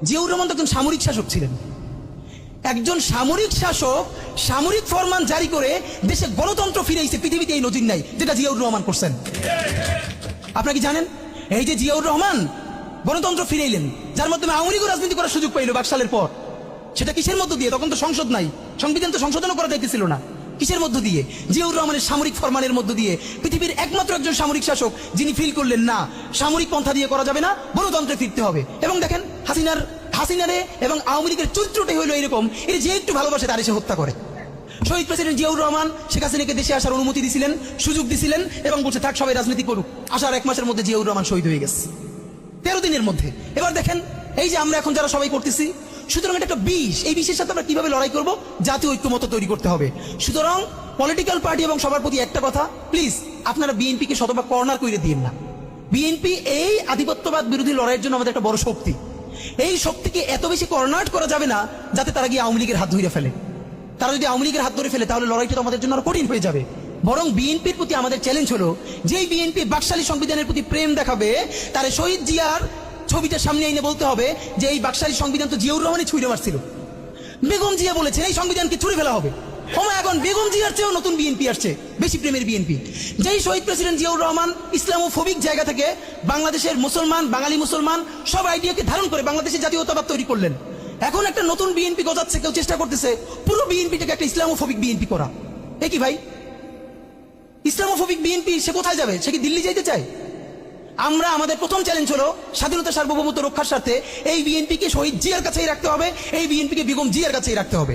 জিয়াউর রহমান তো একজন সামরিক শাসক ছিলেন। একজন সামরিক শাসক সামরিক ফরমান জারি করে দেশে গণতন্ত্র ফিরেছে, পৃথিবীতে এই নজির নাই যেটা জিয়াউর রহমান করছেন। আপনারা কি জানেন এই যে জিয়াউর রহমান গণতন্ত্র ফিরাইলেন, যার মাধ্যমে আওয়ামী লীগও রাজনীতি করার সুযোগ পাইল বাকশালের পর, সেটা কিসের মধ্য দিয়ে? তখন তো সংসদ নাই, সংবিধান তো সংশোধনও করা যাইতেছিল না। কিসের মধ্য দিয়ে? জিয়াউর রহমানের সামরিক ফরমানের মধ্য দিয়ে। পৃথিবীর একমাত্র একজন সামরিক শাসক যিনি ফিল করলেন না সামরিক পন্থা দিয়ে করা যাবে না, গণতন্ত্রে ফিরতে হবে। এবং দেখেন হাসিনারে এবং আওয়ামী লীগের চরিত্রটাই হলো এরকম, এর যে একটু ভালোবাসে তার এসে হত্যা করে। শহীদ প্রেসিডেন্ট জিয়াউর রহমান শেখ হাসিনাকে দেশে আসার অনুমতি দিয়েছিলেন, সুযোগ দিয়েছিলেন এবং বলছে থাক সবাই রাজনীতি করুক। আসার 1 মাসের মধ্যে জিয়াউর রহমান শহীদ হয়ে গেছে, 13 দিনের মধ্যে। এবার দেখেন এই যে আমরা এখন যারা সবাই করতেছি, সুতরাং এটা একটা বিষ। এই বিষের সাথে আমরা কিভাবে লড়াই করব? জাতীয় ঐক্যমত্য তৈরি করতে হবে। সুতরাং পলিটিক্যাল পার্টি এবং সবার প্রতি একটা কথা, প্লিজ আপনারা বিএনপিকে শতভাগ কর্নার করে দিন না। বিএনপি এই আধিপত্যবাদ বিরোধী লড়াইয়ের জন্য আমাদের একটা বড় শক্তি। এই শক্তিকে এত বেশি কর্নার করা যাবে না যাতে তারা গিয়ে আওয়ামী লীগের হাত ধরে ফেলে। তারা যদি আওয়ামী লীগের হাত ধরে ফেলে তাহলে লড়াইটা তো আমাদের জন্য আরো কঠিন হয়ে যাবে। বরং বিএনপির প্রতি আমাদের চ্যালেঞ্জ হলো, যেই বিএনপি বাকশালী সংবিধানের প্রতি প্রেম দেখাবে তার শহীদ জিয়ার ছবিটা সামনে এনে বলতে হবে যে এই বাকশালী সংবিধান তো জিয়াউর রহমানই ছুঁড়ে মারছিল। বেগম জিয়া বলেছেন এই সংবিধানকে ছুঁড়ে ফেলা হবে। এখন বেগম জিয়ার চেয়েও নতুন বিএনপি আসছে, বেশি প্রেমের বিএনপি। যেই শহীদ প্রেসিডেন্ট জিয়াউর রহমান ইসলামোফোবিক জায়গা থেকে বাংলাদেশের মুসলমান, বাঙালি মুসলমান সব আইডিয়াকে ধারণ করে বাংলাদেশের জাতীয়তাবাদ তৈরি করলেন, এখন একটা নতুন বিএনপি গজাচ্ছে, কেউ চেষ্টা করতেছে পুরো বিএনপিটাকে একটা ইসলামোফোবিক বিএনপি করা। এ কি ভাই? ইসলামোফোবিক বিএনপি সে কোথায় যাবে? সে কি দিল্লি যাইতে চায়? আমরা আমাদের প্রথম চ্যালেঞ্জ হলো স্বাধীনতা সার্বভৌমত্ব রক্ষার স্বার্থে এই বিএনপিকে শহীদ জিয়ার কাছেই রাখতে হবে, এই বিএনপিকে বেগম জিয়ার কাছেই রাখতে হবে।